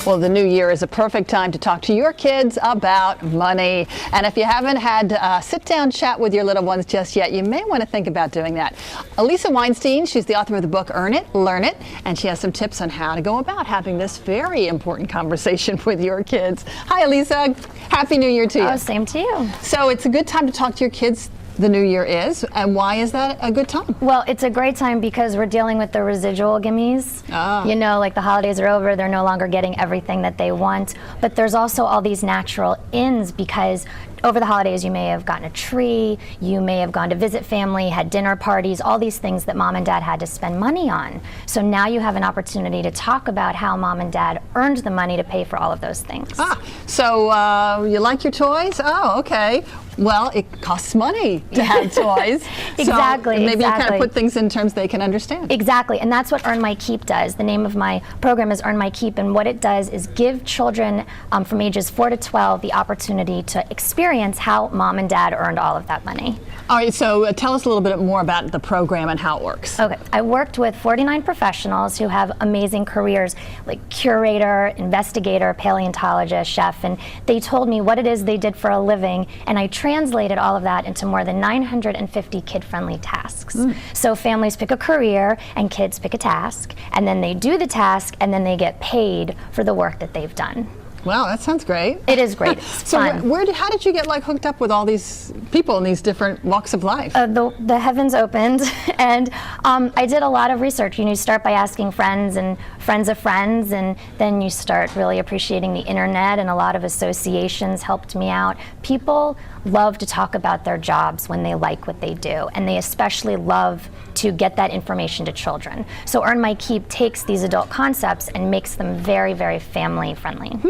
Well, the new year is a perfect time to talk to your kids about money. And if you haven't had a sit-down chat with your little ones just yet, you may want to think about doing that. Alisa Weinstein, she's the author of the book Earn It, Learn It, and she has some tips on how to go about having this very important conversation with your kids. Hi, Alisa. Happy New Year to you. Oh, same to you. So it's a good time to talk to your kids. The new year is, and why is that a good time? Well, it's a great time because we're dealing with the residual gimmies. You know, like the holidays are over, they're no longer getting everything that they want, but there's also all these natural ins because over the holidays you may have gotten a tree, you may have gone to visit family, had dinner parties, all these things that mom and dad had to spend money on. So now you have an opportunity to talk about how mom and dad earned the money to pay for all of those things. So you like your toys? Oh, okay. Well, it costs money to have toys. Exactly. So maybe you kind of put things in terms they can understand. Exactly, and that's what Earn My Keep does. The name of my program is Earn My Keep, and what it does is give children from ages 4 to 12 the opportunity to experience how mom and dad earned all of that money. All right, so tell us a little bit more about the program and how it works. Okay, I worked with 49 professionals who have amazing careers like curator, investigator, paleontologist, chef, and they told me what it is they did for a living, and I translated all of that into more than 950 kid-friendly tasks. So families pick a career and kids pick a task, and then they do the task and then they get paid for the work that they've done. Wow, that sounds great. It is great. It's so fun. How did you get hooked up with all these people in these different walks of life? The heavens opened, and I did a lot of research. You start by asking friends and friends of friends, and then you start really appreciating the internet, and a lot of associations helped me out. People love to talk about their jobs when they like what they do, and they especially love to get that information to children. So Earn My Keep takes these adult concepts and makes them very, very family friendly.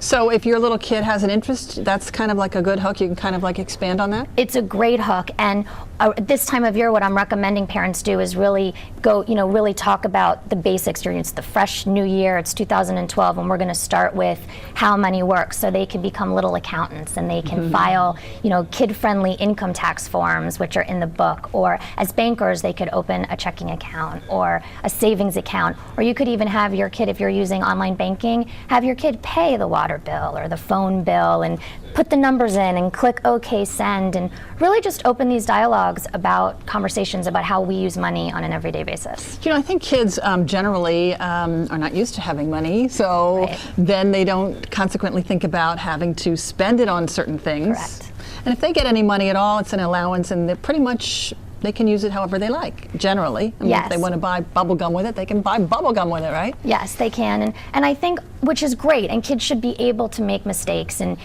So if your little kid has an interest, that's kind of like a good hook. You can kind of expand on that? It's a great hook, and this time of year what I'm recommending parents do is really go, really talk about the basics. It's the fresh new year, it's 2012, and we're going to start with how money works so they can become little accountants and they can file, kid-friendly income tax forms, which are in the book, or as bankers they could open a checking account or a savings account, or you could even have your kid, if you're using online banking, have your kid pay the water bill or the phone bill and put the numbers in and click OK send, and really just open these dialogues about conversations about how we use money on an everyday basis. I think kids generally are not used to having money, so then they don't consequently think about having to spend it on certain things. Correct. And if they get any money at all, it's an allowance, and they're pretty much they can use it however they like, generally. Yes. If they want to buy bubble gum with it, they can buy bubble gum with it, right? Yes, they can. And I think, which is great, and kids should be able to make mistakes and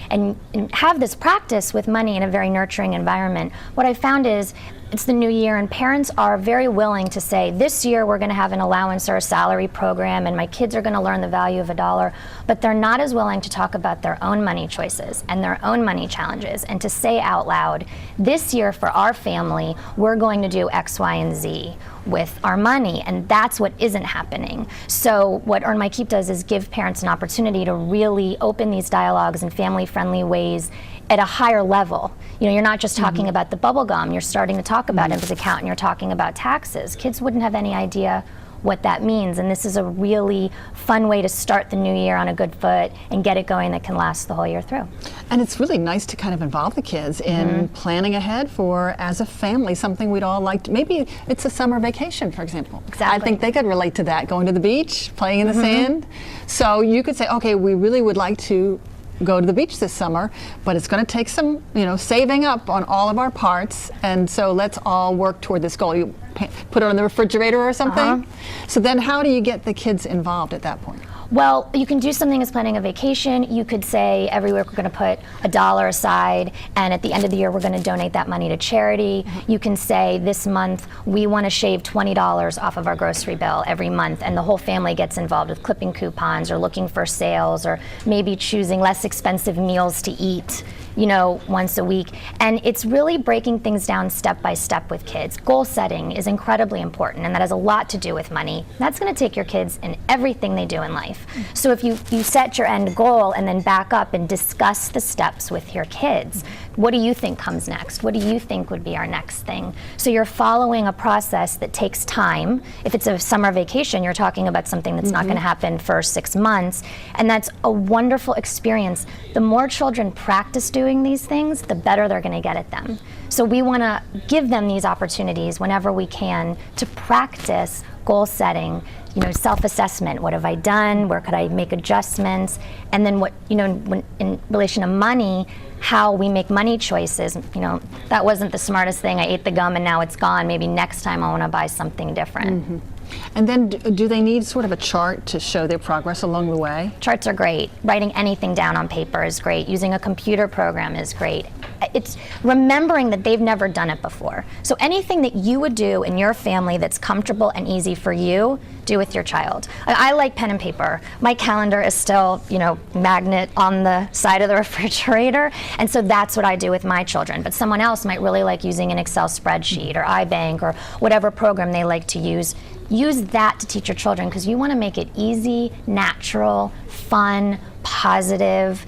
have this practice with money in a very nurturing environment. What I found is, it's the new year, and parents are very willing to say, this year we're going to have an allowance or a salary program, and my kids are going to learn the value of $1, but they're not as willing to talk about their own money choices and their own money challenges, and to say out loud, this year for our family, we're going to do X, Y, and Z with our money, and that's what isn't happening. So what Earn My Keep does is give parents an opportunity to really open these dialogues in family-friendly ways at a higher level. You're not just talking about the bubble gum, you're starting to talk about his account, and you're talking about taxes. Kids wouldn't have any idea what that means, and this is a really fun way to start the new year on a good foot and get it going that can last the whole year through. And it's really nice to kind of involve the kids in planning ahead for, as a family, something we'd all like to, maybe it's a summer vacation, for example. Exactly. I think they could relate to that, going to the beach, playing in the sand. So you could say, okay, we really would like to go to the beach this summer, but it's going to take some, saving up on all of our parts, and so let's all work toward this goal. You put it on the refrigerator or something. So then how do you get the kids involved at that point? Well, you can do something as planning a vacation. You could say every week we're going to put $1 aside, and at the end of the year we're going to donate that money to charity. You can say this month we want to shave $20 off of our grocery bill every month, and the whole family gets involved with clipping coupons or looking for sales or maybe choosing less expensive meals to eat once a week. And it's really breaking things down step by step with kids. Goal setting is incredibly important, and that has a lot to do with money. That's going to take your kids in everything they do in life. So if you set your end goal and then back up and discuss the steps with your kids, what do you think comes next? What do you think would be our next thing? So you're following a process that takes time. If it's a summer vacation, you're talking about something that's not going to happen for 6 months, and that's a wonderful experience. The more children practice doing these things, the better they're going to get at them. So we want to give them these opportunities whenever we can to practice goal setting, self-assessment. What have I done? Where could I make adjustments? And then in relation to money, how we make money choices. That wasn't the smartest thing. I ate the gum and now it's gone. Maybe next time I want to buy something different. And then do they need sort of a chart to show their progress along the way? Charts are great. Writing anything down on paper is great. Using a computer program is great. It's remembering that they've never done it before. So anything that you would do in your family that's comfortable and easy for you, do with your child. I like pen and paper. My calendar is still, magnet on the side of the refrigerator, and so that's what I do with my children. But someone else might really like using an Excel spreadsheet or iBank or whatever program they like to use. Use that to teach your children, because you want to make it easy, natural, fun, positive.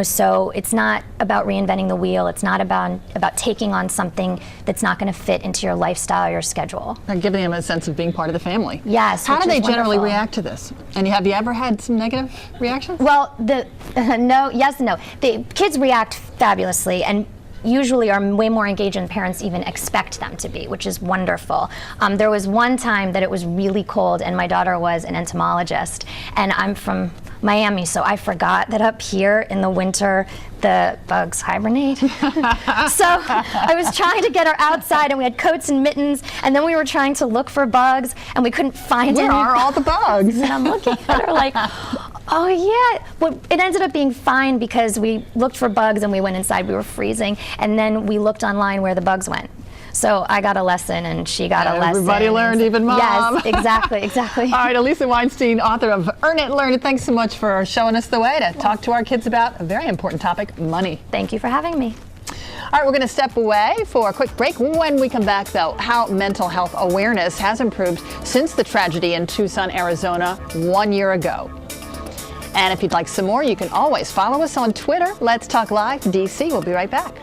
So it's not about reinventing the wheel. It's not about taking on something that's not going to fit into your lifestyle or your schedule. And giving them a sense of being part of the family. Yes. How do they generally react to this? And have you ever had some negative reactions? Well, yes and no. The kids react fabulously, and usually are way more engaged than parents even expect them to be, which is wonderful. There was one time that it was really cold and my daughter was an entomologist, and I'm from Miami, so I forgot that up here in the winter the bugs hibernate. So I was trying to get her outside, and we had coats and mittens, and then we were trying to look for bugs and we couldn't find any. Where are all the bugs? And I'm looking at her like, oh yeah. Well, it ended up being fine because we looked for bugs and we went inside. We were freezing, and then we looked online where the bugs went. So I got a lesson and she got a lesson. Everybody learned, even Mom. Yes, exactly. All right, Alisa Weinstein, author of Earn It, Learn It. Thanks so much for showing us the way to talk to our kids about a very important topic, money. Thank you for having me. All right, we're going to step away for a quick break. When we come back, though, how mental health awareness has improved since the tragedy in Tucson, Arizona 1 year ago. And if you'd like some more, you can always follow us on Twitter. Let's Talk Live DC. We'll be right back.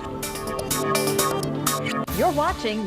You're watching